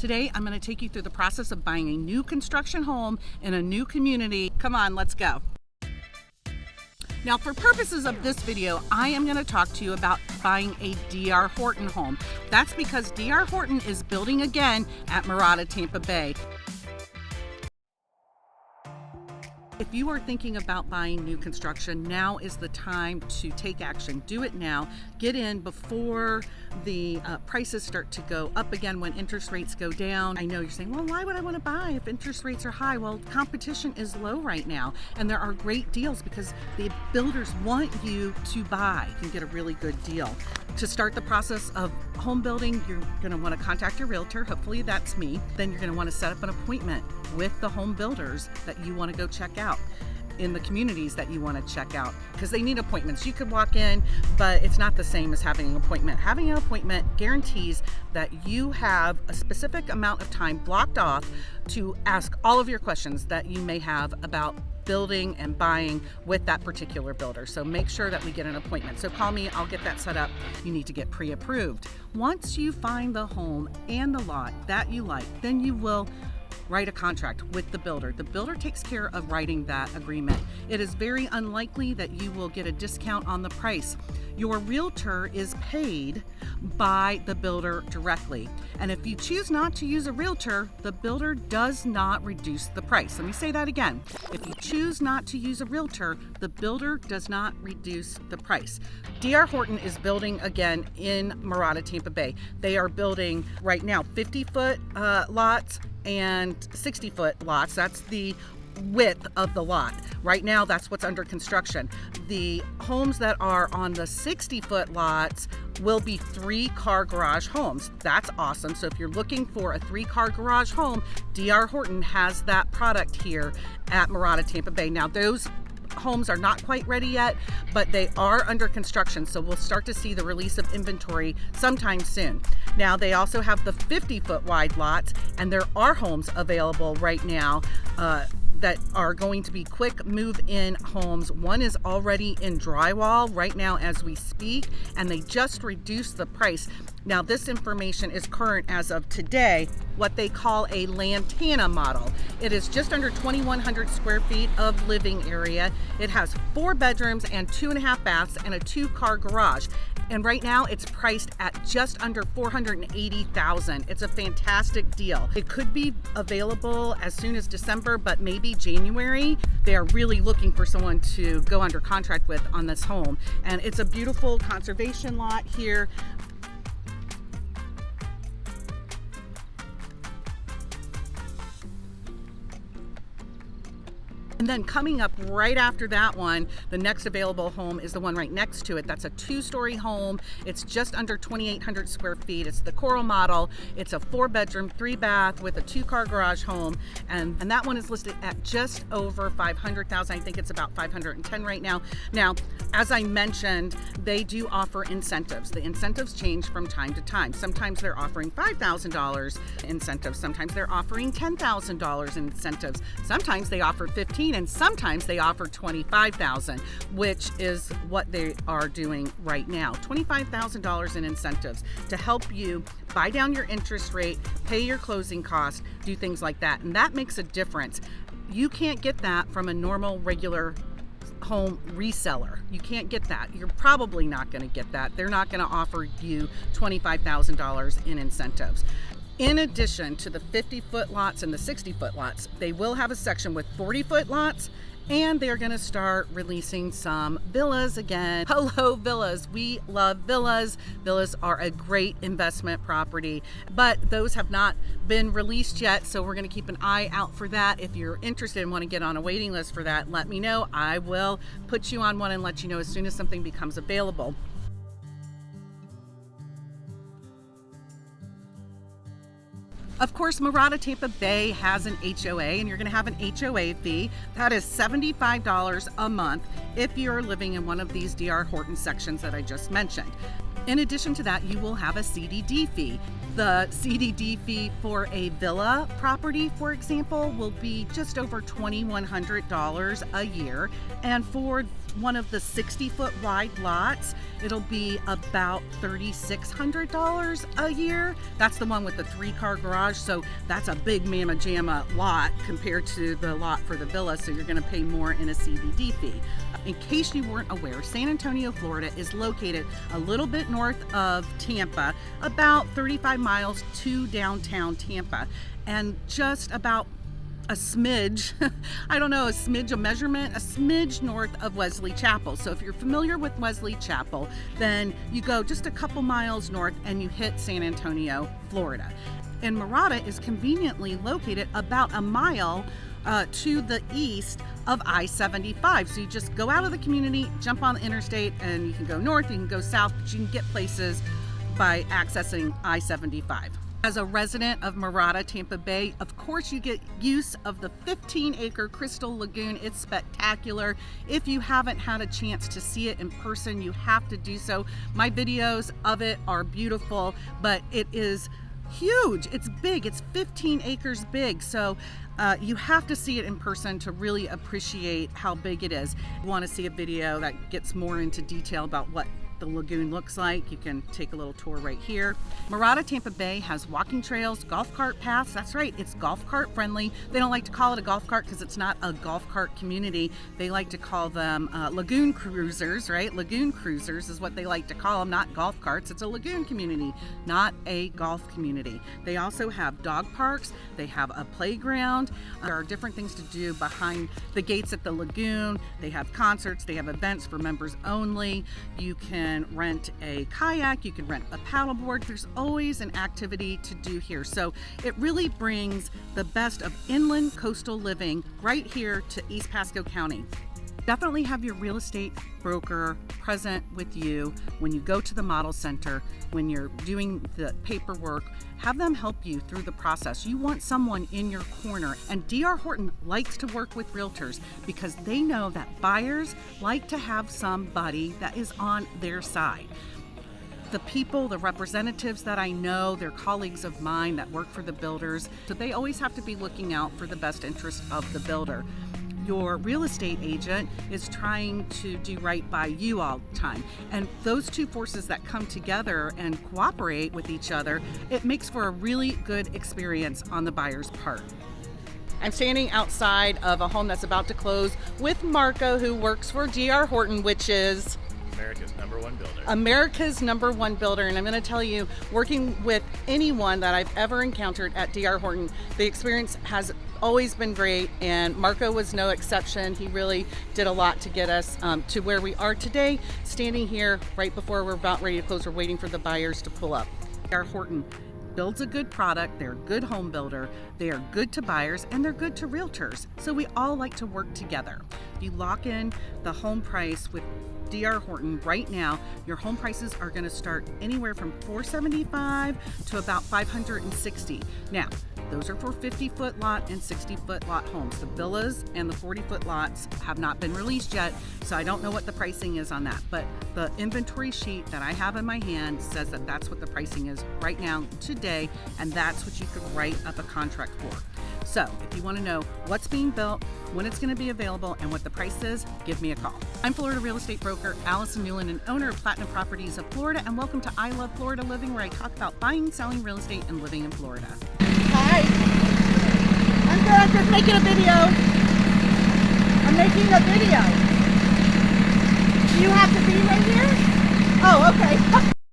Today, I'm going to take you through the process of buying a new construction home in a new community. Come on, let's go. Now, for purposes of this video, I am going to talk to you about buying a DR Horton home. That's because DR Horton is building again at Mirada Tampa Bay. If you are thinking about buying new construction, now is the time to take action. Do it now. Get in before the prices start to go up again when interest rates go down. I know you're saying, well, why would I want to buy if interest rates are high? Well, competition is low right now, and there are great deals because the builders want you to buy. You can get a really good deal. To start the process of home building, you're going to want to contact your realtor. Hopefully that's me. Then you're going to want to set up an appointment with the home builders that you want to go check out in the communities that you want to check out, because they need appointments. You could walk in, but it's not the same as having an appointment. Having an appointment guarantees that you have a specific amount of time blocked off to ask all of your questions that you may have about building and buying with that particular builder. So make sure that we get an appointment. So call me, I'll get that set up. You need to get pre-approved. Once you find the home and the lot that you like, then you will write a contract with the builder. The builder takes care of writing that agreement. It is very unlikely that you will get a discount on the price. Your realtor is paid by the builder directly. And if you choose not to use a realtor, the builder does not reduce the price. Let me say that again. If you choose not to use a realtor, the builder does not reduce the price. DR Horton is building again in Mirada Tampa Bay. They are building right now 50-foot lots and 60-foot lots. That's the width of the lot. Right now, that's what's under construction. The homes that are on the 60-foot lots will be 3-car garage homes. That's awesome. So if you're looking for a 3-car garage home, DR Horton has that product here at Mirada Tampa Bay. Now, those homes are not quite ready yet, but they are under construction, so we'll start to see the release of inventory sometime soon. Now, they also have the 50-foot wide lots, and there are homes available right now that are going to be quick move-in homes. One is already in drywall right now as we speak, and they just reduced the price. Now, this information is current as of today, what they call a Lantana model. It is just under 2,100 square feet of living area. It has 4 bedrooms and 2.5 baths and a 2-car garage. And right now it's priced at just under $480,000. It's a fantastic deal. It could be available as soon as December, but maybe January. They are really looking for someone to go under contract with on this home. And it's a beautiful conservation lot here. And then coming up right after that one, the next available home is the one right next to it. That's a 2-story home. It's just under 2,800 square feet. It's the Coral model. It's a 4-bedroom, 3-bath with a 2-car garage home. And that one is listed at just over $500,000. I think it's about $510 right now. Now, as I mentioned, they do offer incentives. The incentives change from time to time. Sometimes they're offering $5,000 incentives. Sometimes they're offering $10,000 in incentives. Sometimes they offer $15,000. And sometimes they offer $25,000, which is what they are doing right now. $25,000 in incentives to help you buy down your interest rate, pay your closing costs, do things like that. And that makes a difference. You can't get that from a normal, regular home reseller. You can't get that. You're probably not going to get that. They're not going to offer you $25,000 in incentives. In addition to the 50-foot lots and the 60-foot lots, they will have a section with 40-foot lots, and they're going to start releasing some villas again. Hello, villas. We love villas. Villas are a great investment property, but those have not been released yet, so we're going to keep an eye out for that. If you're interested and want to get on a waiting list for that, let me know. I will put you on one and let you know as soon as something becomes available. Of course, Mirada Tampa Bay has an HOA, and you're going to have an HOA fee. That is $75 a month if you're living in one of these DR Horton sections that I just mentioned. In addition to that, you will have a CDD fee. The CDD fee for a villa property, for example, will be just over $2,100 a year. And for one of the 60-foot wide lots, it'll be about $3,600 a year. That's the one with the 3-car garage, so that's a big mamma jamma lot compared to the lot for the villa, so you're gonna pay more in a CDD fee. In case you weren't aware, San Antonio, Florida is located a little bit north of Tampa, about 35 miles to downtown Tampa, and just about a smidge, I don't know, a smidge of measurement, a smidge north of Wesley Chapel. So if you're familiar with Wesley Chapel, then you go just a couple miles north and you hit San Antonio, Florida. And Mirada is conveniently located about a mile to the east of I-75. So you just go out of the community, jump on the interstate, and you can go north, you can go south, but you can get places by accessing I-75. As a resident of Mirada Tampa Bay, of course you get use of the 15-acre Crystal Lagoon. It's spectacular. If you haven't had a chance to see it in person, you have to do so. My videos of it are beautiful, but it is huge. It's big. It's 15 acres big. So you have to see it in person to really appreciate how big it is. If you want to see a video that gets more into detail about what the lagoon looks like, you can take a little tour right here. Mirada Tampa Bay has walking trails, golf cart paths. That's right, it's golf cart friendly. They don't like to call it a golf cart because it's not a golf cart community. They like to call them lagoon cruisers, right? Lagoon cruisers is what they like to call them, not golf carts. It's a lagoon community, not a golf community. They also have dog parks. They have a playground. There are different things to do behind the gates at the lagoon. They have concerts. They have events for members only. You can rent a kayak, you can rent a paddleboard. There's always an activity to do here. So it really brings the best of inland coastal living right here to East Pasco County. Definitely have your real estate broker present with you when you go to the model center, when you're doing the paperwork. Have them help you through the process. You want someone in your corner, and D.R. Horton likes to work with realtors because they know that buyers like to have somebody that is on their side. The people, the representatives that I know, they're colleagues of mine that work for the builders, so they always have to be looking out for the best interest of the builder. Your real estate agent is trying to do right by you all the time. And those two forces that come together and cooperate with each other, it makes for a really good experience on the buyer's part. I'm standing outside of a home that's about to close with Marco, who works for D.R. Horton, which is America's #1 builder. America's #1 builder. And I'm going to tell you, working with anyone that I've ever encountered at D.R. Horton, the experience has always been great, and Marco was no exception. He really did a lot to get us to where we are today, standing here right before we're about ready to close. We're waiting for the buyers to pull up. D.R. Horton builds a good product. They're a good home builder. They are good to buyers, and they're good to realtors. So we all like to work together. If you lock in the home price with D.R. Horton right now, your home prices are going to start anywhere from $475 to about $560. Now, those are for 50-foot lot and 60-foot lot homes. The villas and the 40-foot lots have not been released yet, so I don't know what the pricing is on that. But the inventory sheet that I have in my hand says that that's what the pricing is right now, today, and that's what you could write up a contract for. So if you want to know what's being built, when it's going to be available, and what the price is, give me a call. I'm Florida real estate broker Allison Newlon, and owner of Platinum Properties of Florida, and welcome to I Love Florida Living, where I talk about buying, selling real estate, and living in Florida. Hi. I'm good. I'm just making a video. I'm making a video. Do you have to be right here? Oh, okay.